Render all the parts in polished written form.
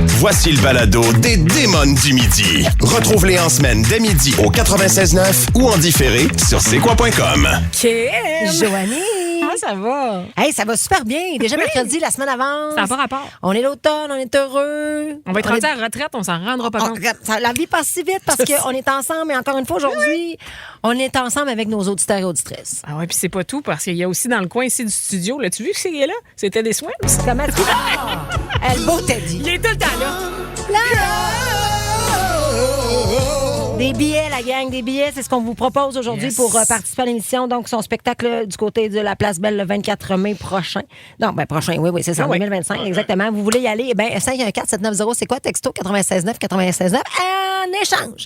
Voici le balado des Démons du midi. Retrouve-les en semaine dès midi au 96.9 ou en différé sur c'est-quoi.com. Kim! Joanie! Comment ça va? Hey, ça va super bien. Déjà mercredi, la semaine avance. Ça n'a pas rapport. On est l'automne, on est heureux. On va être rendu à la retraite, on s'en rendra pas compte. La vie passe si vite parce qu'on est ensemble. Et encore une fois, aujourd'hui, on est ensemble avec nos auditeurs et auditrices. Ah ouais, puis c'est pas tout, parce qu'il y a aussi dans le coin ici du studio, l'as-tu vu qui est là? C'était des soins. Comment tu Elle beau Teddy. Il est tout le temps là. Des billets, la gang, des billets, c'est ce qu'on vous propose aujourd'hui pour participer à l'émission. Donc, son spectacle du côté de la Place Belle le 24 mai prochain. Non, prochain, oui, c'est ça, en 2025, exactement. Vous voulez y aller, 514-790, c'est quoi, texto 96.9, en échange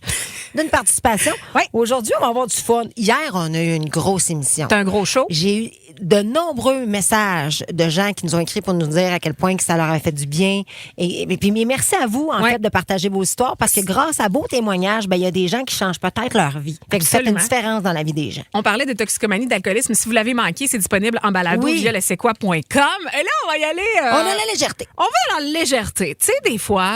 d'une participation. Ouais. Aujourd'hui, on va avoir du fun. Hier, on a eu une grosse émission. C'est un gros show. J'ai eu de nombreux messages de gens qui nous ont écrit pour nous dire à quel point que ça leur a fait du bien. Et puis, merci à vous, en fait, de partager vos histoires parce que grâce à vos témoignages, il y a des gens qui changent peut-être leur vie. Fait que vous faites une différence dans la vie des gens. On parlait de toxicomanie, d'alcoolisme. Si vous l'avez manqué, c'est disponible en balado via le c'est-quoi.com. Et là, on va y aller. On a la légèreté. On va dans la légèreté. Tu sais, des fois,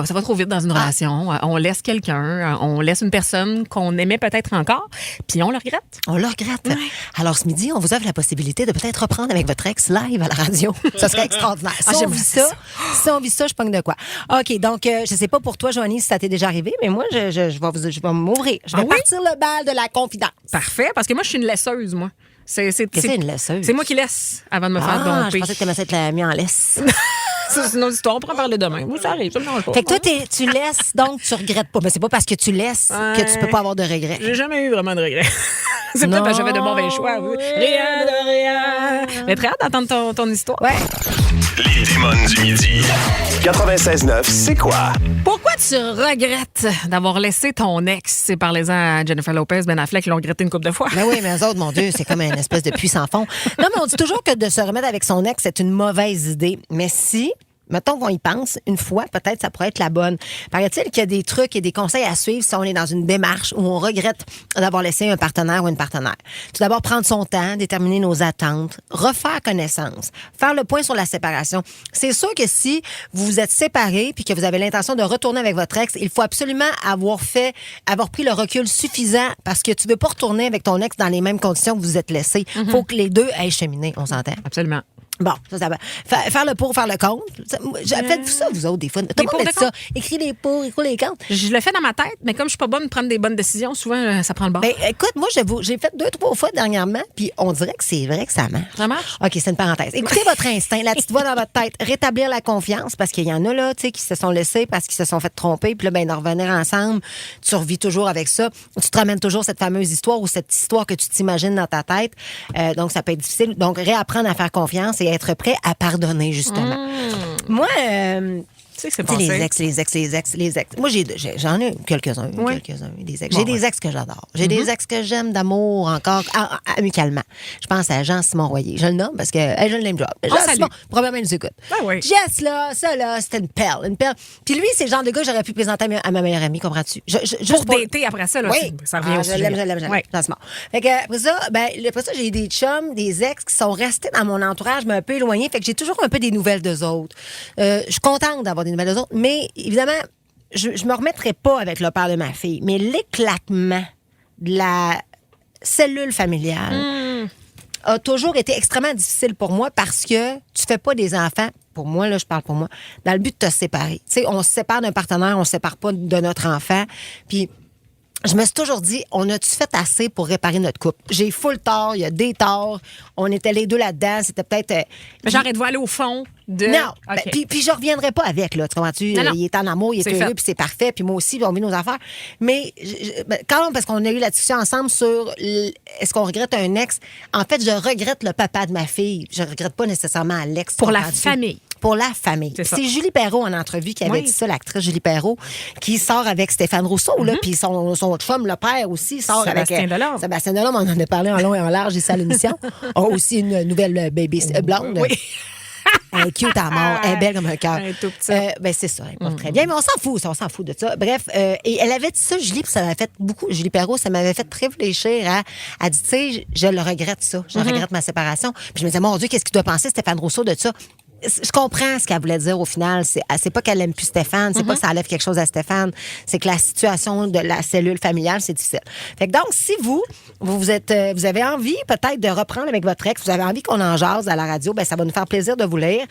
ça va trop vite dans une relation. On laisse quelqu'un, on laisse une personne qu'on aimait peut-être encore, puis on le regrette. On le regrette. Ouais. Alors, ce midi, on vous offre la possibilité de peut-être reprendre avec votre ex live à la radio. Ça serait extraordinaire. Si on vit ça, je pogne de quoi. OK, donc, je sais pas pour toi, Joanie, si ça t'est déjà arrivé, mais moi, je vais m'ouvrir. Je vais partir le bal de la confidence. Parfait, parce que moi, je suis une laisseuse, moi. C'est une laisseuse. C'est moi qui laisse avant de me faire domper. Je pensais que tu aimais être mis en laisse. C'est une autre histoire, on pourra en parler demain. Oui, ça arrive, ça me dérange pas. Fait que toi, tu laisses, donc tu regrettes pas. Mais c'est pas parce que tu laisses que tu peux pas avoir de regrets. J'ai jamais eu vraiment de regrets. C'est peut-être parce que j'avais de mauvais choix. Oui. Rien de rien. Mais très hâte d'entendre ton histoire. Ouais. Les Démons du midi. 96.9, c'est quoi? Pourquoi tu regrettes d'avoir laissé ton ex? Parlez-en à Jennifer Lopez, Ben Affleck, qui l'ont regretté une couple de fois. Ben oui, mais eux autres, mon Dieu, c'est comme une espèce de puits sans fond. Non, mais on dit toujours que de se remettre avec son ex, c'est une mauvaise idée. Mais si... Mettons qu'on y pense, une fois, peut-être ça pourrait être la bonne. Paraît-il qu'il y a des trucs et des conseils à suivre si on est dans une démarche où on regrette d'avoir laissé un partenaire ou une partenaire. Tout d'abord, prendre son temps, déterminer nos attentes, refaire connaissance, faire le point sur la séparation. C'est sûr que si vous vous êtes séparés puis que vous avez l'intention de retourner avec votre ex, il faut absolument avoir pris le recul suffisant parce que tu veux pas retourner avec ton ex dans les mêmes conditions que vous êtes laissés. Faut que les deux aient cheminé, on s'entend? Absolument. Bon, ça va. Faire le pour, faire le contre. Faites-vous ça, vous autres, des fois. Tout le monde fait ça. Écris les pour, écris les contre. Je le fais dans ma tête, mais comme je suis pas bonne de prendre des bonnes décisions, souvent, ça prend le bord. Ben, écoute, moi, j'ai fait 2-3 fois dernièrement, puis on dirait que c'est vrai que ça marche. Ça marche? OK, c'est une parenthèse. Écoutez votre instinct, la petite voix dans votre tête. Rétablir la confiance, parce qu'il y en a, là, tu sais, qui se sont laissés parce qu'ils se sont fait tromper, puis là, de revenir ensemble, tu revis toujours avec ça. Tu te ramènes toujours cette fameuse histoire ou cette histoire que tu t'imagines dans ta tête. Donc, ça peut être difficile. Donc, réapprendre à faire confiance et être prêt à pardonner, justement. Moi, c'est les ex. Moi, j'en ai quelques-uns, des ex. J'ai des ex que j'adore. J'ai des ex que j'aime d'amour encore, amicalement. Je pense à Jean-Simon Royer. Je le nomme parce que je le name drop. Jean-Simon, probablement, il nous écoute. Jess, là, ça, là, c'était une perle. Puis lui, c'est le genre de gars que j'aurais pu présenter à ma meilleure amie, comprends-tu? Pour dater après ça, là, ça revient au sujet. Je l'aime. Jean-Simon. Fait que, après ça, j'ai des chums, des ex qui sont restés dans mon entourage, mais un peu éloignés. Fait que j'ai toujours un peu des nouvelles d'eux autres. Je suis contente d'avoir des nouvelles d'eux autres, mais évidemment, je me remettrai pas avec le père de ma fille, mais l'éclatement de la cellule familiale a toujours été extrêmement difficile pour moi parce que tu fais pas des enfants, pour moi, là, je parle pour moi, dans le but de te séparer. Tu sais, on se sépare d'un partenaire, on se sépare pas de notre enfant, puis je me suis toujours dit, on a-tu fait assez pour réparer notre couple? J'ai full tort, il y a des torts. On était les deux là-dedans. C'était peut-être... Mais j'arrête de voir aller au fond de... Non. Okay. Puis je reviendrai pas avec, là. Tu comprends-tu? Non. Il est en amour, il est heureux, puis c'est parfait. Puis moi aussi, on vit nos affaires. Mais quand même, parce qu'on a eu la discussion ensemble sur est-ce qu'on regrette un ex? En fait, je regrette le papa de ma fille. Je regrette pas nécessairement l'ex. Pour la famille. Pour la famille. C'est Julie Perrault en entrevue qui avait dit ça, l'actrice Julie Perrault, qui sort avec Stéphane Rousseau, là, puis son chum, le père aussi, sort Sébastien Delorme. Sébastien Delorme, on en a parlé en long et en large ici à l'émission. A aussi une nouvelle baby blonde. Oui. Elle est cute à mort, elle est belle comme un cœur. C'est ça, elle porte très bien, mais on s'en fout de ça. Bref, et elle avait dit ça, Julie, puis ça m'avait fait beaucoup, Julie Perrault, ça m'avait fait réfléchir à, elle dit, tu sais, je le regrette ça, je regrette ma séparation. Puis je me disais, mon Dieu, qu'est-ce qu'il doit penser Stéphane Rousseau de ça? je comprends ce qu'elle voulait dire au final. C'est pas qu'elle aime plus Stéphane, c'est pas que ça enlève quelque chose à Stéphane, c'est que la situation de la cellule familiale, c'est difficile. Fait que donc, si vous avez envie peut-être de reprendre avec votre ex, vous avez envie qu'on en jase à la radio, ben ça va nous faire plaisir de vous lire.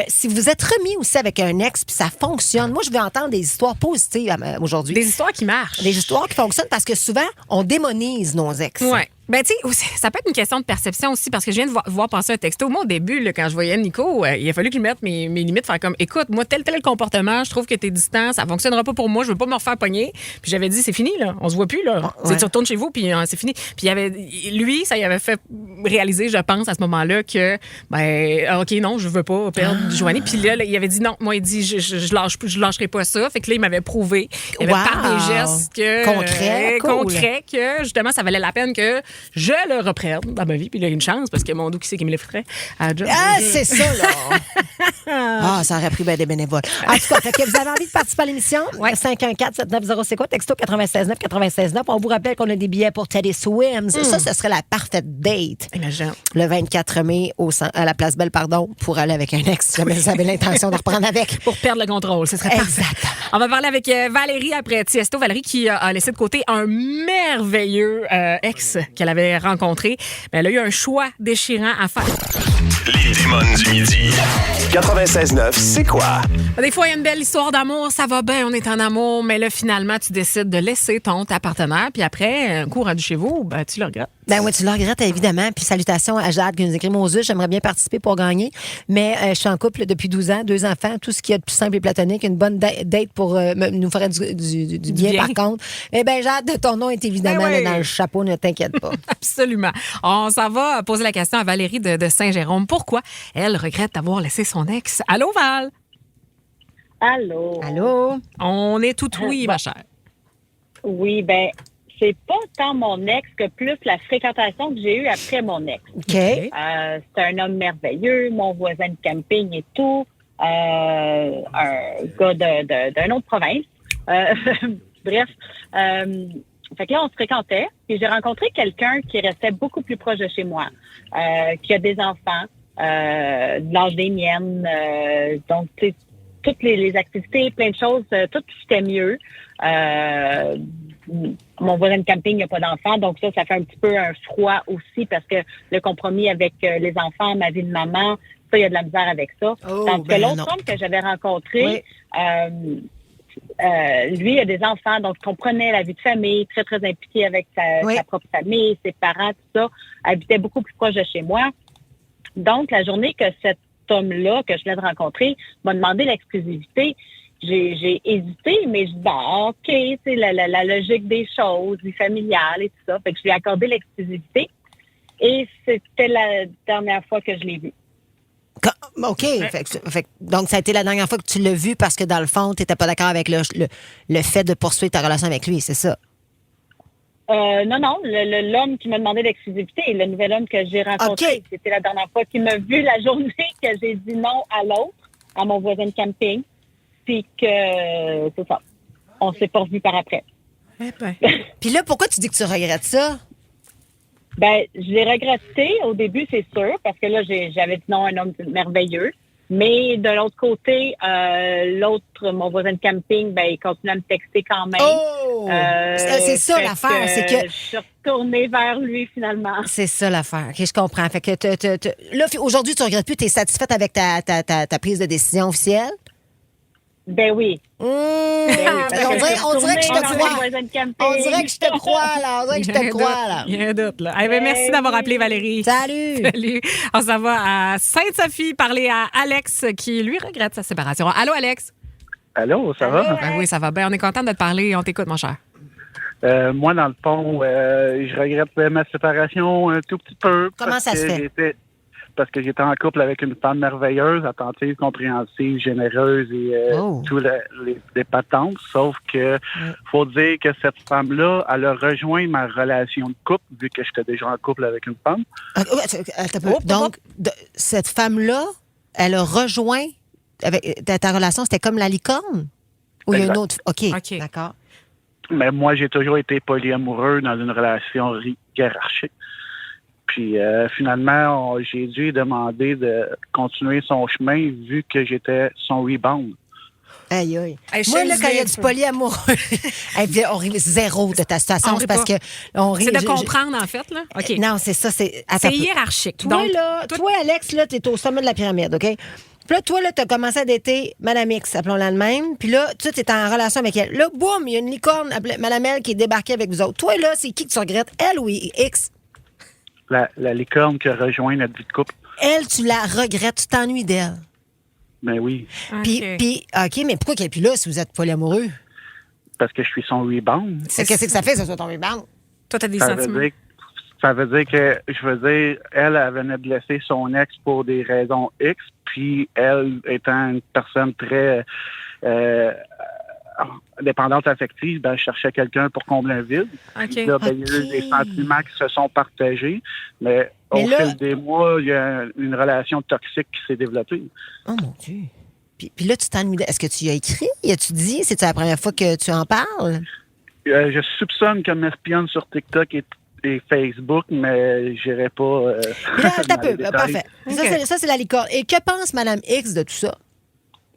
Si vous êtes remis aussi avec un ex puis ça fonctionne, moi, je veux entendre des histoires positives aujourd'hui. Des histoires qui marchent. Des histoires qui fonctionnent parce que souvent, on démonise nos ex. Ouais. Ben, tu sais, ça peut être une question de perception aussi, parce que je viens de voir passer un texto. Moi, au début, là, quand je voyais Nico, il a fallu que je mette mes limites, faire comme, écoute, moi, tel comportement, je trouve que t'es distant, ça fonctionnera pas pour moi, je veux pas me refaire pogner. Puis j'avais dit, c'est fini, là, on se voit plus, là. Ouais. Tu retournes chez vous, puis c'est fini. Puis lui, ça y avait fait réaliser, je pense, à ce moment-là, que, ben, OK, non, je veux pas perdre Joanie. Puis là, il avait dit non. Moi, il dit, je lâcherai pas ça. Fait que là, il m'avait prouvé, il avait par des gestes concrets que, justement, ça valait la peine que je le reprenne dans ma vie. Puis il a eu une chance parce que mon doux, qui c'est qui me le ferait à la job. Ah, c'est ça, là! Ça aurait pris bien des bénévoles. En tout cas, fait que vous avez envie de participer à l'émission? Ouais. 514-790, c'est quoi? Texto 96.9. On vous rappelle qu'on a des billets pour Teddy Swims. Ça, ce serait la parfaite date. Imagine. Le 24 mai à la Place Belle, pour aller avec un ex, si jamais vous avez l'intention de reprendre avec. Pour perdre le contrôle, ce serait parfait. Exactement. On va parler avec Valérie après Tiesto. Valérie qui a laissé de côté un merveilleux ex qu'elle avait rencontré. Mais elle a eu un choix déchirant à faire. Les démons du midi. 96.9, c'est quoi? Des fois, il y a une belle histoire d'amour, ça va bien, on est en amour, mais là, finalement, tu décides de laisser ta partenaire, puis après, un coup rendu chez vous, ben, tu le regrettes. Ben oui, tu le regrettes, évidemment. Puis salutations à Jade qui nous écrit Moses, j'aimerais bien participer pour gagner, mais je suis en couple depuis 12 ans, 2 enfants, tout ce qui est de plus simple et platonique, une bonne date pour nous ferait du bien, par contre. Eh bien, Jade, ton nom est évidemment là, dans le chapeau, ne t'inquiète pas. Absolument. On s'en va poser la question à Valérie de Saint-Jérôme. Pourquoi elle regrette d'avoir laissé son ex? Allô, Val? Allô? Allô? On est tout oui, ma chère. Oui, ben c'est pas tant mon ex que plus la fréquentation que j'ai eue après mon ex. OK. C'est un homme merveilleux, mon voisin de camping et tout, un gars d'une autre province. Bref, fait que là, on se fréquentait, puis j'ai rencontré quelqu'un qui restait beaucoup plus proche de chez moi, qui a des enfants, de l'âge des miennes, donc, tu sais, toutes les activités, plein de choses, tout fitait mieux. Mon voisin de camping n'a pas d'enfants, donc ça fait un petit peu un froid aussi parce que le compromis avec les enfants, ma vie de maman, ça, il y a de la misère avec ça. Tandis que l'autre homme que j'avais rencontré, lui a des enfants, donc comprenait la vie de famille, très, très impliqué avec sa propre famille, ses parents, tout ça, habitait beaucoup plus proche de chez moi. Donc, la journée que cet homme-là, que je venais de rencontrer, m'a demandé l'exclusivité, j'ai hésité, mais je dis, bon, OK, c'est la logique des choses, vie familiale et tout ça. Fait que je lui ai accordé l'exclusivité et c'était la dernière fois que je l'ai vu. OK. Donc, ça a été la dernière fois que tu l'as vu parce que, dans le fond, tu n'étais pas d'accord avec le fait de poursuivre ta relation avec lui, c'est ça? Non, l'homme qui m'a demandé l'exclusivité, le nouvel homme que j'ai rencontré, c'était la dernière fois qu'il m'a vu la journée que j'ai dit non à l'autre, à mon voisin de camping, puis que c'est ça. On s'est pas revus par après. Puis là, pourquoi tu dis que tu regrettes ça? Ben, je l'ai regretté au début, c'est sûr, parce que là, j'avais dit non à un homme merveilleux. Mais de l'autre côté, mon voisin de camping, ben, il continue à me texter quand même. Oh! C'est ça l'affaire, c'est que... Je suis retournée vers lui, finalement. C'est ça l'affaire. OK, je comprends. Fait que là, aujourd'hui, tu ne regrettes plus, tu es satisfaite avec ta prise de décision officielle? Ben oui. On dirait que je te crois. On dirait que je te crois, là. On dirait que je te crois, là. Il y a un doute, là. Eh bien, merci d'avoir appelé, Valérie. Salut. Salut. On s'en va à Sainte-Sophie parler à Alex qui, lui, regrette sa séparation. Allô, Alex? Allô, ça va? Ben oui, ça va bien. On est content de te parler. On t'écoute, mon cher. Moi, dans le fond, je regrette ma séparation un tout petit peu. Comment ça se fait? Parce que j'étais en couple avec une femme merveilleuse, attentive, compréhensive, généreuse et tous les patentes. Sauf que faut dire que cette femme-là, elle a rejoint ma relation de couple, vu que j'étais déjà en couple avec une femme. Donc, cette femme-là, elle a rejoint avec ta relation, c'était comme la licorne? Ou il y a une autre? OK, d'accord. Mais moi, j'ai toujours été polyamoureux dans une relation hiérarchique. Puis finalement, j'ai dû lui demander de continuer son chemin vu que j'étais son rebound. Aïe, aïe. Hey, Moi, là, quand il y a Chérie, du polyamoureux, on rit zéro de ta situation. C'est parce que on rit. C'est de comprendre, en fait, là. OK. Non, c'est ça. C'est hiérarchique. Toi, Donc, toi, Alex, là, t'es au sommet de la pyramide, OK? Puis là, toi, là, t'as commencé à dater Madame X, appelons-la de même. Puis là, tu es en relation avec elle. Là, boum, il y a une licorne, Madame L, qui est débarquée avec vous autres. Toi, là, c'est qui que tu regrettes? Elle ou X? La licorne qui a rejoint notre vie de couple. Elle, tu la regrettes, tu t'ennuies d'elle. Ben oui. Puis, OK, mais pourquoi qu'elle n'est plus là si vous êtes polyamoureux? Parce que je suis son rebound. Qu'est-ce que ça fait, ça soit ton rebound? toi, t'as des Ça sentiments. veut dire que, elle venait de laisser son ex pour des raisons X, puis elle, étant une personne très dépendante affective, ben, je cherchais quelqu'un pour combler un vide. OK. Puis là, ben, il y a eu des sentiments qui se sont partagés, mais au fil des mois, il y a une relation toxique qui s'est développée. Oh mon Dieu. Puis là, tu t'ennuies. Est-ce que tu y as écrit? As-tu dit? C'est-tu la première fois que tu en parles? Je soupçonne qu'elle m'espionne sur TikTok et Facebook, mais j'irai pas. Là, t'as peu. détails. Parfait. Okay. Ça, c'est la licorne. Et que pense Mme X de tout ça?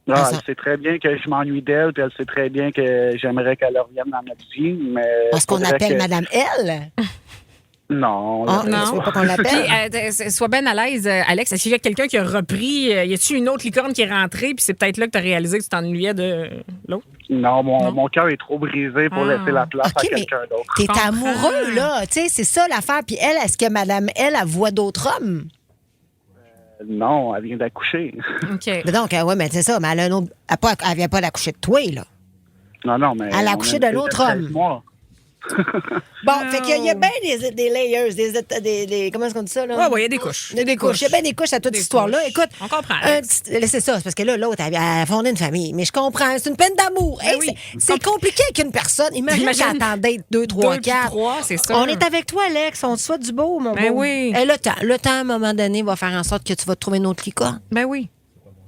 Elle sait très bien que je m'ennuie d'elle, puis elle sait très bien que j'aimerais qu'elle revienne dans notre vie, mais... Parce qu'on appelle Mme L? Non. Non. Tu veux pas qu'on l'appelle? Puis, sois bien à l'aise, Alex. Est-ce qu'il y a quelqu'un qui a repris? Y a-tu une autre licorne qui est rentrée? Puis c'est peut-être là que tu as réalisé que tu t'ennuyais de l'autre? Non, mon cœur est trop brisé pour laisser la place à quelqu'un d'autre. T'es amoureux, là. Tu sais, c'est ça l'affaire. Puis elle, est-ce que Mme L, elle voit d'autres hommes? Non, elle vient d'accoucher. OK. Mais donc, ouais, mais c'est ça. Mais elle vient pas d'accoucher de toi, là. Non, mais... Elle a accouché d'un autre homme. Bon, fait qu'il y a bien des layers, des comment est-ce qu'on dit ça, là? Oui, il y a des couches. Il y a des couches. Il y a bien des couches à toute cette histoire-là. Écoute, on comprend. C'est ça, c'est parce que là, l'autre, elle a fondé une famille. Mais je comprends, c'est une peine d'amour. Ben Hey, oui. c'est compliqué avec une personne. Imagine qu'elle t'en date 2, 3, 4. 3, c'est ça. On est avec toi, Alex. On te souhaite du beau, mon Ben beau. oui. Et le temps, à un moment donné, va faire en sorte que tu vas te trouver une autre licorne. Ben oui.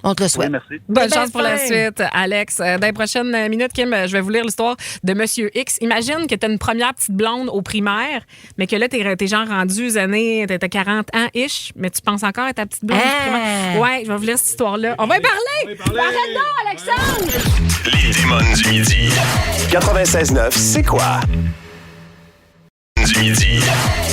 On te le souhaite. Oui, merci. Bonne C'est chance pour bien la fin. suite, Alex. Dans les prochaines minutes, Kim, je vais vous lire l'histoire de Monsieur X. Imagine que tu as une première petite blonde au primaire, mais que là, t'es genre rendu années, t'as 40 ans-ish, mais tu penses encore à ta petite blonde du primaire. Ouais, je vais vous lire cette histoire-là. On va y parler! Arrête donc, Alexandre! Les démons du midi. 96.9, c'est quoi? Du midi.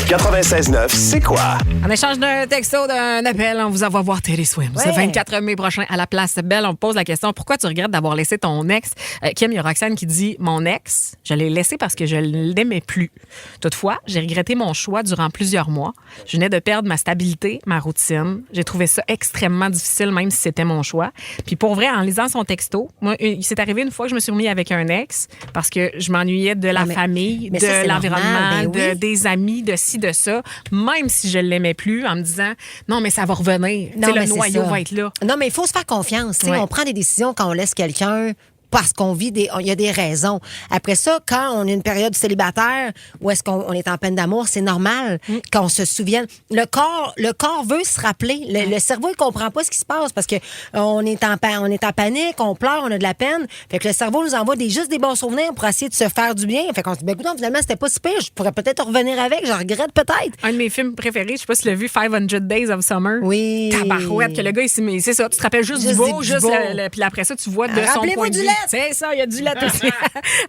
96.9, c'est quoi? En échange d'un texto, d'un appel, on vous envoie voir Taylor Swift. Ouais. Ce 24 mai prochain à la Place Belle, on me pose la question, pourquoi tu regrettes d'avoir laissé ton ex? Kim, il y a Roxane qui dit, mon ex, je l'ai laissé parce que je ne l'aimais plus. Toutefois, j'ai regretté mon choix durant plusieurs mois. Je venais de perdre ma stabilité, ma routine. J'ai trouvé ça extrêmement difficile, même si c'était mon choix. Puis pour vrai, en lisant son texto, moi, il s'est arrivé une fois que je me suis remis avec un ex parce que je m'ennuyais de la famille, mais ça, de c'est l'environnement, normal, ben oui. des amis, de ci, de ça, même si je l'aimais plus, en me disant non, mais ça va revenir. Non, le mais c'est noyau ça. va être là. Non, mais il faut se faire confiance. Tu sais, Ouais. On prend des décisions quand on laisse quelqu'un parce qu'on vit il y a des raisons. Après ça, quand on a une période célibataire où est-ce qu'on est en peine d'amour, c'est normal qu'on se souvienne. Le corps veut se rappeler. Le cerveau, il comprend pas ce qui se passe parce que on est en panique, on pleure, on a de la peine. Fait que le cerveau nous envoie juste des bons souvenirs pour essayer de se faire du bien. Fait qu'on se dit, ben écoute, finalement, c'était pas si pire. Je pourrais peut-être revenir avec. Je regrette peut-être. Un de mes films préférés, je sais pas si tu l'as vu, 500 Days of Summer. Oui. Tabarouette, que le gars, c'est ça, tu te rappelles juste du beau, du beau. Puis après ça, tu vois de son Rappelez-moi point de du vue. lait. C'est ça, il y a du lait aussi.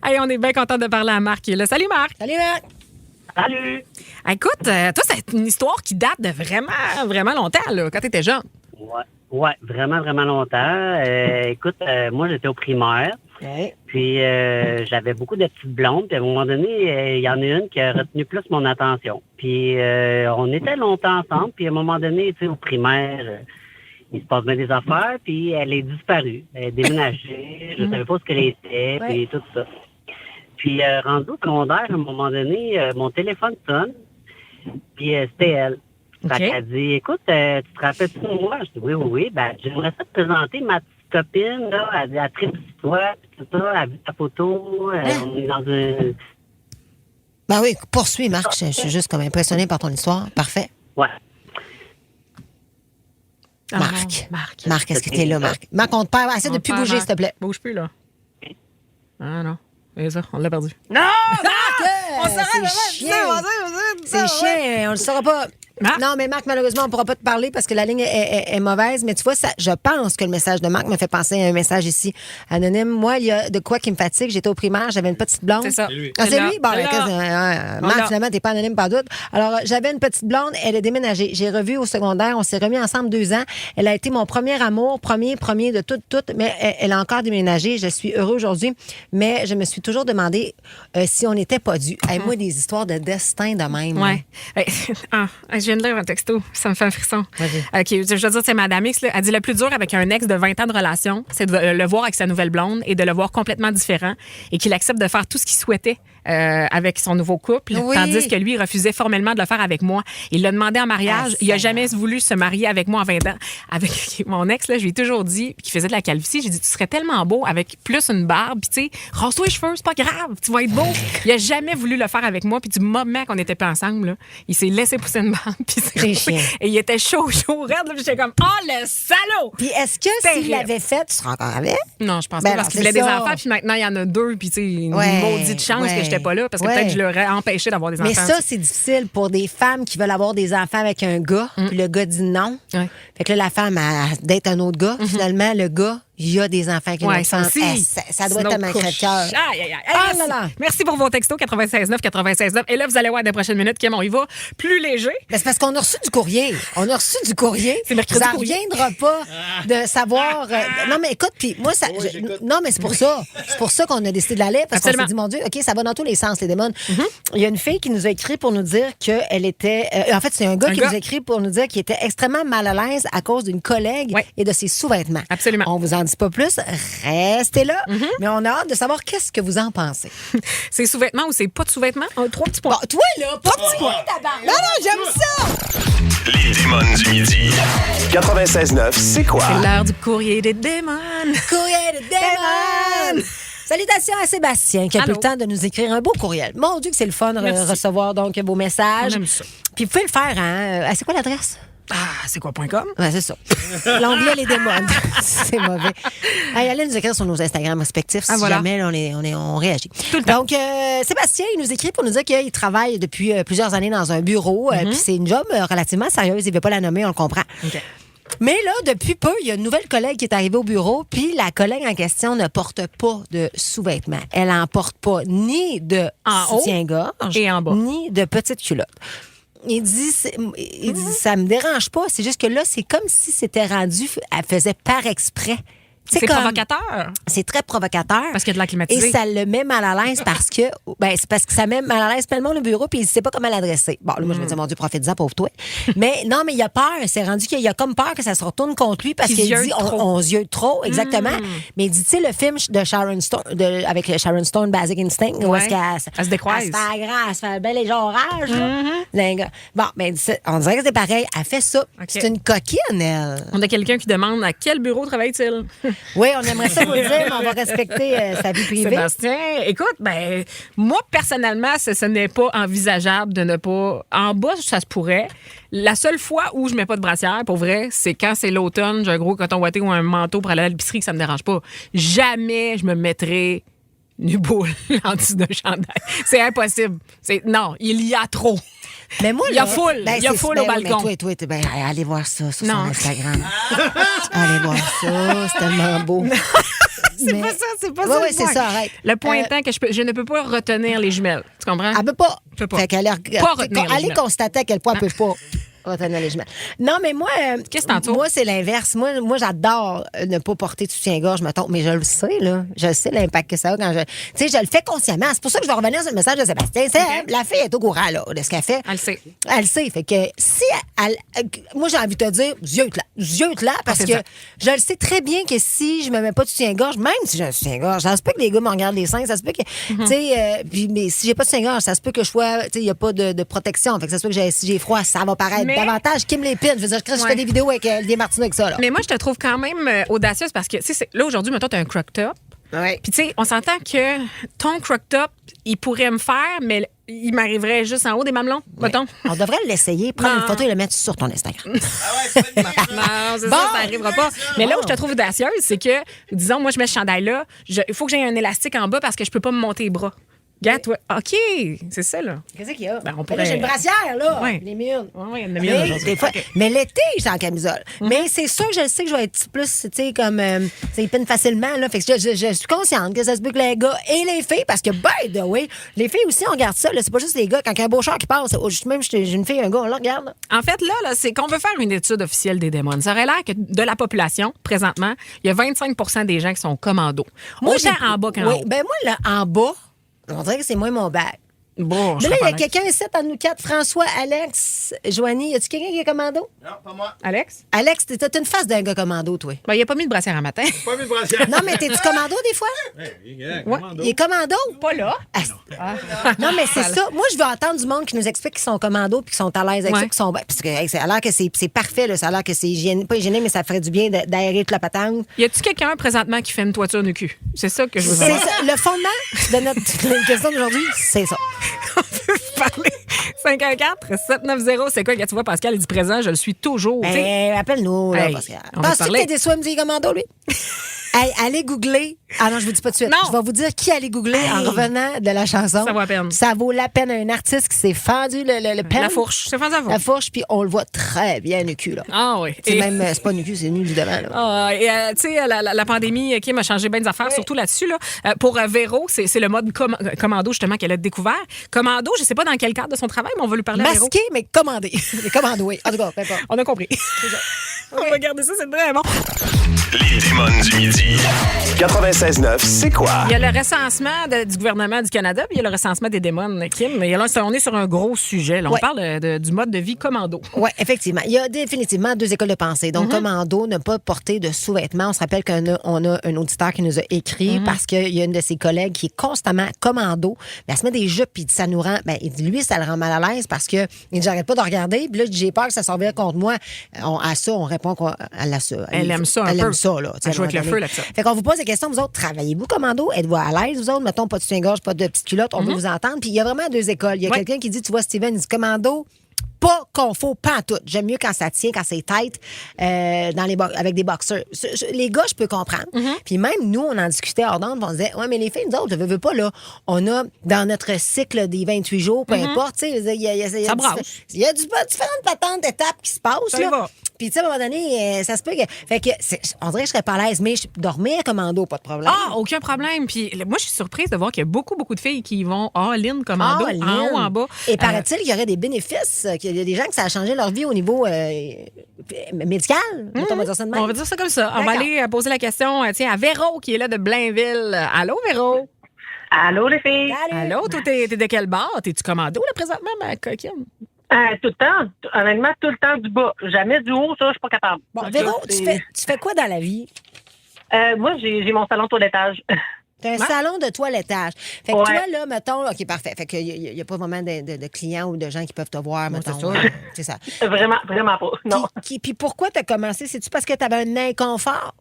Hey, on est bien content de parler à Marc. Là. Salut, Marc. Salut, Marc. Salut! Écoute, toi, c'est une histoire qui date de vraiment, vraiment longtemps, là, quand tu étais jeune. Ouais, vraiment, vraiment longtemps. Écoute, moi, j'étais au primaire. Ouais. Puis, j'avais beaucoup de petites blondes. Puis, à un moment donné, il y en a une qui a retenu plus mon attention. Puis, on était longtemps ensemble. Puis, à un moment donné, tu sais, au primaire, il se passe bien des affaires. Puis, elle est disparue. Elle est déménagée. Je savais pas ce qu'elle était. Puis, tout ça. Puis, rendu au secondaire, à un moment donné, mon téléphone sonne. Puis, c'était elle. Okay. Fait qu'elle dit, écoute, tu te rappelles-tu de moi? Je dis, oui. Ben, j'aimerais ça te présenter ma petite copine, là. Elle a tripe sur toi, puis tout ça. Elle a vu ta photo. On est dans un... Ben oui, poursuis, Marc. Je suis juste comme impressionné par ton histoire. Parfait. Ouais. Ah, Marc. non, Marc, est-ce que t'es là, Marc? Marc, on te perd. Essaie de On plus perd bouger, Marc. s'il te plaît. Bouge plus, là. Ah non. C'est ça, on l'a perdu. Non, Marc! On saura c'est chiant. C'est chiant, on le saura pas. Non, mais Marc, malheureusement, on ne pourra pas te parler parce que la ligne est mauvaise. Mais tu vois, je pense que le message de Marc me fait penser à un message ici anonyme. Moi, il y a de quoi qui me fatigue. J'étais au primaire, j'avais une petite blonde. C'est ça. C'est lui? C'est lui? Bon, Marc, finalement, t'es pas anonyme, pas doute. Alors, j'avais une petite blonde, elle est déménagée. J'ai revu au secondaire, on s'est remis ensemble 2 ans. Elle a été mon premier amour, premier de tout. Mais elle a encore déménagé. Je suis heureux aujourd'hui. Mais je me suis toujours demandé si on n'était pas dû. Moi, des histoires de destin de même. Ouais. Je viens de lire un texto, ça me fait un frisson. OK, je veux dire, c'est Madame X, là, elle dit le plus dur avec un ex de 20 ans de relation, c'est de le voir avec sa nouvelle blonde et de le voir complètement différent et qu'il accepte de faire tout ce qu'il souhaitait avec son nouveau couple, tandis que lui, il refusait formellement de le faire avec moi. Il l'a demandé en mariage. Il n'a jamais voulu se marier avec moi à 20 ans. Avec mon ex, là, je lui ai toujours dit qu'il faisait de la calvitie. J'ai dit, tu serais tellement beau avec plus une barbe. Puis, tu sais, rase-toi les cheveux, c'est pas grave. Tu vas être beau. Il n'a jamais voulu le faire avec moi. Puis, du moment qu'on n'était pas ensemble, là, il s'est laissé pousser une barbe. Puis, et il était chaud, raide. Puis, j'étais comme, oh, le salaud! Puis, est-ce que s'il l'avait fait, tu serais encore avec? Non, je pense pas. Parce qu'il voulait des enfants. Puis, maintenant, il y en a 2. Puis, tu sais, une maudite chance que j'étais pas là. Parce que peut-être je l'aurais empêché d'avoir des enfants. Mais ça, c'est difficile pour des femmes qui veulent avoir des enfants avec un gars, puis le gars dit non. Fait que là, la femme a d'être un autre gars. Finalement, le gars, il y a des enfants avec une autre femme. Ça doit être un crève-cœur. Merci pour vos textos, 96.9, 96.9. Et là, vous allez voir dans les prochaines minutes, Kim, on y va plus léger. C'est parce qu'on a reçu du courrier. C'est mercredi. Ça ne reviendra pas de savoir... non, mais écoute, puis moi, non, mais c'est pour ça. C'est pour ça qu'on a décidé de l'aller, parce qu'on s'est dit, mon Dieu, OK, ça va dans tous les sens, les démons. Il y a une fille qui nous a écrit pour nous dire qu'elle était... en fait, c'est un gars qui nous a écrit pour nous dire qu'il était extrêmement mal à l'aise à cause d'une collègue et de ses sous-vêtements. Absolument. On vous en dit pas plus. Restez là. Mais on a hâte de savoir qu'est-ce que vous en pensez. C'est sous-vêtements ou c'est pas de sous-vêtements? 3 petits points. Bon, toi, là, pas de petits points, tabarnak. Non, j'aime ça. Les démons du midi. 96.9, c'est quoi? C'est l'heure du courrier des démons. Courrier des démons. Salutations à Sébastien qui a pris le temps de nous écrire un beau courriel. Mon Dieu que c'est le fun de recevoir donc vos messages. On aime ça. Puis vous pouvez le faire, hein? C'est quoi l'adresse? C'est quoi.com? Ouais, c'est ça. L'onglet Les démons. C'est mauvais. Allez nous écrire sur nos Instagram respectifs si jamais on réagit. Tout le temps. Donc, Sébastien, il nous écrit pour nous dire qu'il travaille depuis plusieurs années dans un bureau. Puis c'est une job relativement sérieuse. Il ne veut pas la nommer, on le comprend. Okay. Mais là, depuis peu, il y a une nouvelle collègue qui est arrivée au bureau, puis la collègue en question ne porte pas de sous-vêtements. Elle n'en porte pas ni de soutien-gorge et en bas, ni de petites culottes. Il dit, ça me dérange pas. C'est juste que là, c'est comme si c'était rendu, elle faisait par exprès. C'est provocateur. C'est très provocateur. Parce qu'il y a de la climatisée. Et ça le met mal à l'aise parce que, c'est parce que ça met mal à l'aise tellement le bureau puis il ne sait pas comment l'adresser. Bon, là, moi, je me dis, mon Dieu, profite-en, pauvre toi. Mais non, mais il a peur. C'est rendu qu'il a comme peur que ça se retourne contre lui parce qu'il dit, on se yeux trop, exactement. Mais il dit, tu sais, le film de Sharon Stone, avec Sharon Stone, Basic Instinct, où est-ce qu'elle se décroise. Elle se fait grand, elle se fait un bel orage. Bon, mais on dirait que c'est pareil. Elle fait ça. Okay. C'est une coquine, elle. On a quelqu'un qui demande à quel bureau travaille-t-il? Oui, on aimerait ça vous le dire, mais on va respecter sa vie privée. Sébastien, écoute, moi, personnellement, ce n'est pas envisageable de ne pas... En bas, ça se pourrait. La seule fois où je mets pas de brassière, pour vrai, c'est quand c'est l'automne, j'ai un gros coton ouaté ou un manteau pour aller à l'épicerie, que ça me dérange pas. Jamais je me mettrai nu-boule en dessous d'un chandail. C'est impossible. Non, il y a trop. Mais moi, il y a foule au balcon. Toi, allez voir ça sur son Instagram. Allez voir ça, c'est tellement beau. C'est pas ça. Oui, c'est ça, arrête. Le point étant que je ne peux pas retenir les jumelles. Tu comprends? Elle peut pas. Fait qu'elle allez constater à quel point elle peut pas. Non, mais moi, moi c'est l'inverse. Moi, j'adore ne pas porter de soutien-gorge, mettons, mais je le sais, là. Je sais l'impact que ça a quand je... Tu sais, je le fais consciemment. C'est pour ça que je vais revenir sur le message de Sébastien. La fille est au courant, là, de ce qu'elle fait. Elle sait. Elle sait. Fait que si moi, j'ai envie de te dire, ziote là, parce que je le sais très bien que si je me mets pas de soutien-gorge, même si j'ai un soutien-gorge, ça se peut que les gars me regardent les seins, ça se peut que, tu sais, mais si j'ai pas de soutien-gorge, ça se peut que je sois, tu sais, il y a pas de protection. Fait que ça se peut que si j'ai froid, ça va paraître davantage. Kim Lépine, je veux dire, je fais des vidéos avec Olivier Martineau avec ça, là. Mais moi, je te trouve quand même audacieuse parce que, tu sais, là, aujourd'hui, mettons, t'as un crop top. Ouais. Puis, tu sais, on s'entend que ton crop top, il pourrait me faire, mais il m'arriverait juste en haut des mamelons, mettons. On devrait l'essayer, prendre une photo et le mettre sur ton Instagram. Non, c'est ça n'arrivera pas. Mais là où je te trouve audacieuse, c'est que, disons, moi, je mets ce chandail-là, il faut que j'aie un élastique en bas parce que je peux pas me monter les bras. Gars, toi, OK, c'est ça, là. Qu'est-ce qu'il y a? Ben, on Là, pourrait- j'ai une brassière, là. Ouais. Les miennes. Oui, il y en a Mais, mieux aujourd'hui. des fois- OK. mais l'été, j'ai en camisole. Mais c'est sûr que je sais que je vais être plus, tu sais, comme, ça épine facilement, là. Fait que je suis consciente que ça se peut que les gars et les filles, parce que, by the way, les filles aussi, on regarde ça, là. C'est pas juste les gars. Quand il y a un beau char qui passe, même j'ai une fille, un gars, on la regarde, là. En fait, là, c'est qu'on veut faire une étude officielle des démons. Ça aurait l'air que de la population, présentement, il y a 25 des gens qui sont commandos. Autant j'ai- en bas qu'en oui, haut. ben moi, là, en bas, on dirait que c'est moins mon bac. Bon, je Mais là, il y a serais pas quelqu'un ici, à nous quatre, François, Alex, Joanie. Y a-tu quelqu'un qui est commando? Non, pas moi. Alex? Alex, t'as une face d'un gars commando, toi. Ben, il a pas mis de brassière un matin. Pas mis de brassière. Non, mais t'es-tu commando des fois? Commando. Il est commando? Pas là. Non, mais c'est ça. Moi, je veux entendre du monde qui nous explique qu'ils sont commandos puis qu'ils sont à l'aise avec Ouais. ça, qu'ils sont. Parce que hey, ça a l'air que c'est parfait, là. Ça a l'air que c'est pas hygiénique, mais ça ferait du bien d'aérer toute la patente. Y a-tu quelqu'un présentement qui fait une toiture nu cul? C'est ça que je veux C'est savoir. ça. Le fondement de notre question d'aujourd'hui, c'est ça. On peut parler. 514-790, c'est quoi? Tu vois, Pascal, il dit présent, je le suis toujours. Tu sais, Ben, appelle-nous, là. Hey, Parce que. on va Penses-tu que parler. t'es des swimsuits commando, lui? Hey, allez googler. Ah non, je vous dis pas tout de suite. Non. Je vais vous dire qui allait googler en revenant de la chanson. Ça vaut la peine. Ça vaut la peine. Un artiste qui s'est fendu le pen. la fourche. C'est fan La fourche, puis on le voit très bien le cul, là. Ah oui. C'est Et- même, c'est pas nu cul, c'est nu du devant, là. Ah, et, tu sais, la pandémie, Kim a changé bien des affaires, surtout là-dessus. Là. Pour Véro, c'est le mode commando, justement, qu'elle a découvert. Commando, je sais pas dans quel cadre de son travail, mais on va lui parler à Véro. Masqué, mais commandé. Mais commando, oui. En tout cas, peu importe. On a compris. On va garder ça, c'est très bon. Les démons du midi. 96.9, c'est quoi? Il y a le recensement du gouvernement du Canada, puis il y a le recensement des démons, Kim. Mais là, on est sur un gros sujet. Là. On Ouais. parle du mode de vie commando. Oui, effectivement. Il y a définitivement deux écoles de pensée. Donc, commando, ne pas porter de sous-vêtements. On se rappelle qu'on a un auditeur qui nous a écrit parce qu'il y a une de ses collègues qui est constamment commando. Mais elle se met des jupes, puis ça nous rend. Ben, il dit, lui, ça le rend mal à l'aise parce que il dit, j'arrête pas de regarder. Puis là, j'ai peur que ça s'en vienne contre moi. À ça, on répond qu'elle a ça. Elle aime ça un Elle peu. aime ça, là. Elle joue avec le feu là-dessus. Fait qu'on vous pose des questions, vous autres, travaillez-vous commando? Êtes-vous à l'aise, vous autres? Mettons, pas de soutien-gorge, pas de petite culotte, on veut vous entendre. Puis il y a vraiment deux écoles. Il y a Ouais. quelqu'un qui dit, tu vois, Steven, il dit commando, pas confort, pas en tout. J'aime mieux quand ça tient, quand c'est tête, avec des boxeurs. Les gars, je peux comprendre. Puis même nous, on en discutait hors d'onde, on disait, ouais, mais les filles, nous autres, je veux pas, là, on a dans notre cycle des 28 jours, peu importe, tu sais, il y a Ça brasse. il y a différentes patentes d'étapes qui se passent, Ça y là. va. Puis, tu sais, à un moment donné, ça se peut que. Fait que, on dirait que je serais pas à l'aise, mais dormir commando, pas de problème. Ah, aucun problème. Puis moi, je suis surprise de voir qu'il y a beaucoup de filles qui vont all-in commando, Ah, en Lynn. haut, en bas. Et paraît-il qu'il y aurait des bénéfices, qu'il y a des gens que ça a changé leur vie au niveau médical. On va dire ça de même. On va dire ça comme ça. On va D'accord. aller poser la question tiens, à Véro, qui est là de Blainville. Allô, Véro? Allô, les filles? Salut. Allô, toi, t'es de quel bar? T'es-tu commando, là, présentement, ma coquine? Tout le temps. Honnêtement, tout le temps du bas. Jamais du haut, ça, je suis pas capable. Bon, Véro, tu fais quoi dans la vie? Moi, j'ai mon salon toilettage. T'as un salon de toilettage. Fait que Ouais. toi, là, mettons, OK, parfait. Fait qu'il n'y a pas vraiment de clients ou de gens qui peuvent te voir, mettons. C'est ça. Vraiment pas. Non. Puis pourquoi t'as commencé? C'est-tu parce que t'avais un inconfort?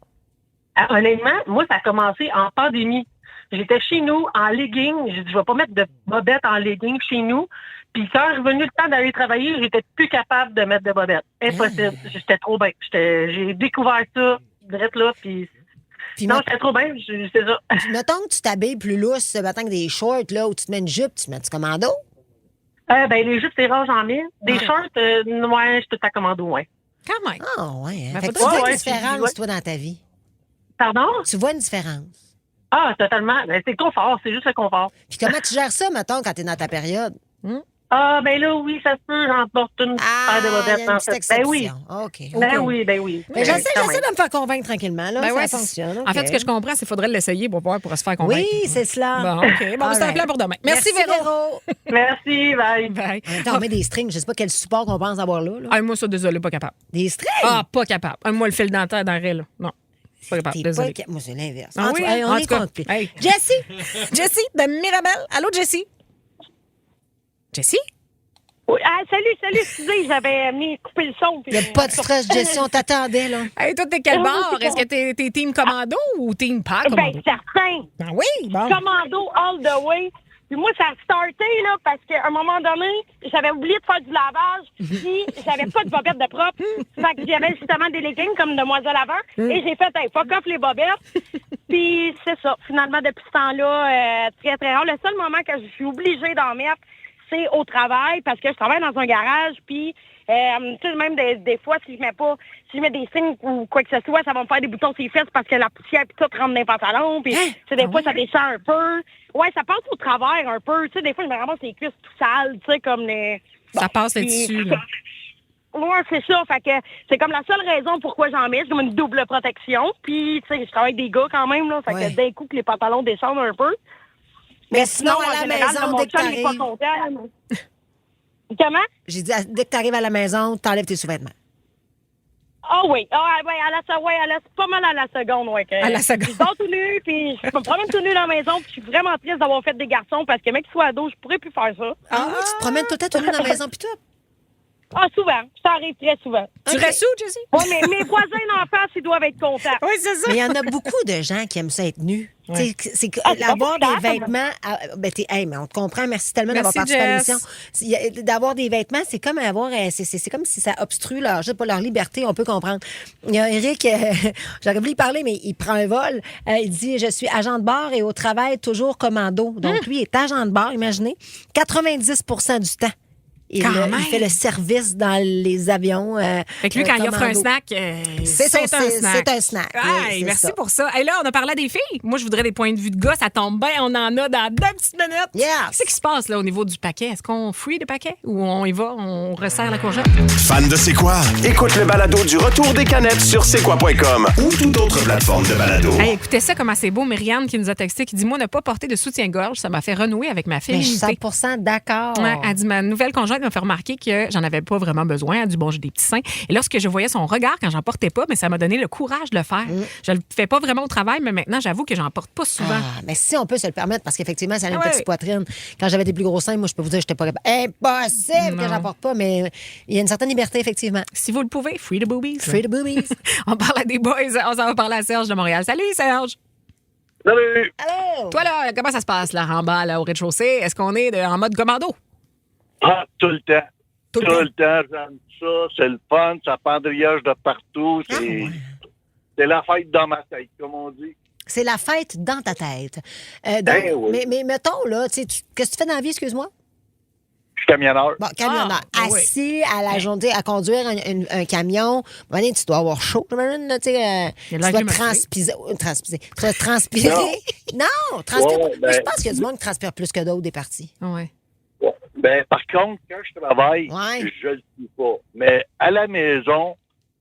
Honnêtement, moi, ça a commencé en pandémie. J'étais chez nous en leggings. J'ai dit, je vais pas mettre de bobettes en leggings chez nous. Puis quand est revenu le temps d'aller travailler, j'étais plus capable de mettre de bobettes. Impossible. J'étais trop bien. J'ai découvert ça direct là, puis non, j'étais trop bien. C'est ça. Puis mettons que tu t'habilles plus lousse, mettons que des shorts, là, où tu te mets une jupe, tu te mets du commando? Ben, les jupes, c'est rare, j'en mets. Des shorts, ouais, je suis tout à commando, ouais. Quand même. Ah, ouais. Ben, Fait que faut tu vois ouais, une différence, ouais. toi, dans ta vie. Pardon? Tu vois une différence. Ah, totalement. Ben, c'est le confort, c'est juste le confort. Puis comment tu gères ça, mettons, quand t'es dans ta période? Ah, ben là, oui, ça se peut, j'en porte une paire de il y a bobettes. une en petite fait. Ben oui. exception. OK. Ben oui, ben oui. Mais j'essaie Quand même. de me faire convaincre tranquillement, là. Ben ça ouais, fonctionne. En fait, OK. ce que je comprends, c'est qu'il faudrait l'essayer pour pouvoir se faire convaincre. Oui, c'est cela. Bon, OK. Bon, All c'est un right. plan pour demain. Merci, Véro. Merci, bye. Bye. En même temps, on met des strings. Je sais pas quel support qu'on pense avoir là. Ah, moi, ça, désolé, pas capable. Des strings? Ah, pas capable. Moi, le fil dentaire d'arrêt, là. Non. Pas capable, T'es désolé. pas... Moi, c'est l'inverse. Ah En oui, tout cas, en on tout est cas. compris. Hey. Jessie? Jessie de Mirabel. Allô, Jessie? Jessie? Oui, salut, excusez, j'avais mis couper le son. Il n'y a pas de stress, Jessie. On t'attendait, là. Hey, toi, t'es quel Oui, bord? c'est Est-ce que t'es team commando ou team pas Ben, commando? certain. Ben oui, bon. Commando all the way. Puis moi, ça a starté, là, parce qu'à un moment donné, j'avais oublié de faire du lavage, puis j'avais pas de bobettes de propre. Fait que j'avais justement des leggings comme demoiselle avant, et j'ai fait, hey, fuck off les bobettes. Puis c'est ça. Finalement, depuis ce temps-là, très, très rare. Le seul moment que je suis obligée d'en mettre, c'est au travail, parce que je travaille dans un garage, puis tu sais, même des fois, si je mets des signes ou quoi que ce soit, ça va me faire des boutons sur les fesses parce que la poussière puis tout rentre dans les pantalons. Puis, des fois, ça descend un peu. Ouais, ça passe au travers un peu. Tu sais, des fois, je me ramasse les cuisses tout sales, tu sais, comme les... Ça passe là-dessus, là. Ouais, c'est ça. Fait que c'est comme la seule raison pourquoi j'en mets. C'est comme une double protection. Puis, tu sais, je travaille avec des gars quand même, là. Fait que d'un coup, que les pantalons descendent un peu. Mais sinon, à la maison, dès que t'arrives... Comment? J'ai dit, dès que t'arrives à la maison, t'enlèves tes sous-vêtements. Ah oui. Pas mal à la seconde, ouais. À la seconde. Je dors tout nu, puis je me promène tout nu dans la maison, puis je suis vraiment triste d'avoir fait des garçons, parce que mec qui soit ado, je pourrais plus faire ça. Ah, tu te promènes tout le temps tout nu dans la maison, puis tout? Ah, souvent. Ça arrive très souvent. Tu restes où, Jessie? Oui, mais mes voisins d'en face, ils doivent être contents. Oui, c'est ça. Mais il y en a beaucoup de gens qui aiment ça être nus. Ouais. C'est d'avoir des vêtements. Mais on te comprend. Merci tellement d'avoir participé à l'émission. D'avoir des vêtements, c'est comme avoir. C'est comme si ça obstrue leur liberté. On peut comprendre. Il y a Eric, j'aurais voulu y parler, mais il prend un vol. Il dit, je suis agent de bord et au travail toujours commando. Donc lui, il est agent de bord. Imaginez, 90% du temps. Il fait le service dans les avions. Fait que lui, quand il offre un snack, c'est un snack. Oui, merci ça. pour ça. Et là, on a parlé des filles. Moi, je voudrais des points de vue de gars. Ça tombe bien. On en a dans 2 petites minutes. Yes. Qu'est-ce qui se passe là au niveau du paquet? Est-ce qu'on free le paquet ou on y va, on resserre la courgette? Fan de C'est quoi? Écoute le balado du retour des canettes sur c'est quoi.com ou toute autre plateforme de balado. Hey, écoutez ça, comment c'est beau. Myriane qui nous a texté, qui dit, moi, ne pas porter de soutien-gorge, ça m'a fait renouer avec ma féminité. Mais je suis 100% d'accord. Ouais, elle dit, ma nouvelle conjointe m'a fait remarquer que j'en avais pas vraiment besoin. Elle dit, bon, j'ai des petits seins. Et lorsque je voyais son regard quand j'en portais pas, mais ça m'a donné le courage de le faire. Je le fais pas vraiment au travail, mais maintenant, j'avoue que j'en porte pas souvent. Ah, mais si on peut se le permettre, parce qu'effectivement, ça a une petite poitrine. Quand j'avais des plus gros seins, moi, je peux vous dire que j'étais pas capable. Impossible que j'en porte pas, mais il y a une certaine liberté, effectivement. Si vous le pouvez, free the boobies. Free the boobies. On parle à des boys. On s'en va parler à Serge de Montréal. Salut, Serge. Salut! Allô? Toi, là, comment ça se passe, là, en bas, là, au rez-de-chaussée? Est-ce qu'on est en mode commando? Ah, tout le temps. Tout le temps, j'aime ça. C'est le fun, ça pendrillage de partout. C'est la fête dans ma tête, comme on dit. C'est la fête dans ta tête. Oui. Mais mettons, là, qu'est-ce que tu fais dans la vie, excuse-moi? Je suis camionneur. Bon, camionneur. Assis à la journée, à conduire un camion. Bon, tu dois avoir chaud, j'imagine, tu sais. Tu dois transpirer. Non, transpirer. Ouais, je pense qu'il y a du monde qui transpire plus que d'autres des parties. Ouais. Ben, par contre, quand je travaille, je le suis pas. Mais à la maison,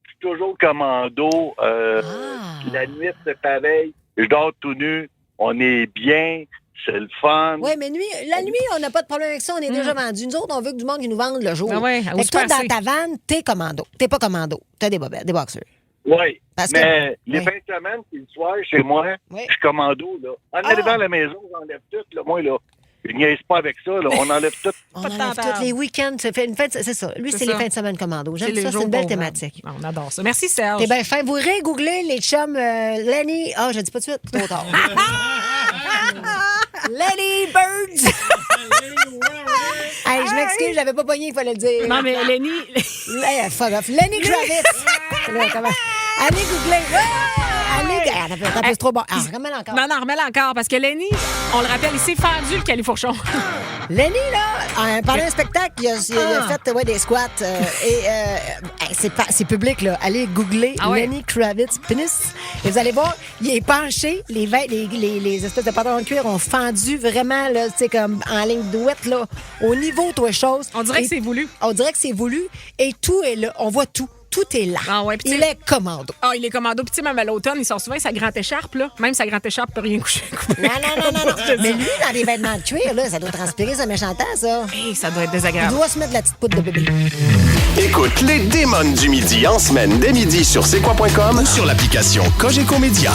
je suis toujours commando. La nuit, c'est pareil. Je dors tout nu. On est bien. C'est le fun. Oui, mais la nuit, on n'a pas de problème avec ça. On est déjà vendus. Nous autres, on veut que du monde qui nous vende le jour. Ouais, fait que toi, dans ta vanne, t'es commando. T'es pas commando. T'as des bobettes, des boxers. Oui. Mais les fins de semaine, puis le soir, chez moi, je suis commando. Là. En arrivant à la maison, j'enlève tout. Là. Moi, là, je niaise pas avec ça. Là. On enlève tout. On enlève tous les week-ends. C'est ça. Lui, c'est les fins de semaine commando. J'aime ça. C'est une belle thématique. On adore ça. Merci, Serge. T'es bien fin. Vous régooglez les chums Lenny. Ah, je dis pas tout de suite. Trop tard. Lenny Birds. Hey, je m'excuse, j'avais pas pogné, il fallait le dire. Non, mais Lenny... Fuck off. Lenny Kravitz. Allez googler. Allez, c'est trop bon. Remets-le encore. Non, remets-le encore, parce que Lenny, on le rappelle, il s'est fendu le califourchon. Lenny, là, pendant un spectacle, il a fait des squats. C'est public, là. Allez googler Lenny Kravitz pénis. Et vous allez voir, il est penché. Les espèces de pantalons de cuir ont fendu vraiment, là, tu sais, comme en ligne douette, là, au niveau de toi chose. On dirait que c'est voulu. On dirait que c'est voulu. Et tout est là. On voit tout. Tout est là. Ah ouais, il est commando. Ah, il est commando. Puis, tu sais, même à l'automne, il sort souvent sa grande écharpe, là. Même sa grande écharpe peut rien coucher. Non. Mais lui, dans des vêtements de cuir, là, ça doit transpirer, ça méchantant, ça. Hey, ça doit être désagréable. Il doit se mettre de la petite poudre de bébé. Écoute les démons du midi en semaine dès midi sur c'est quoi.com ou sur l'application Cogeco Média.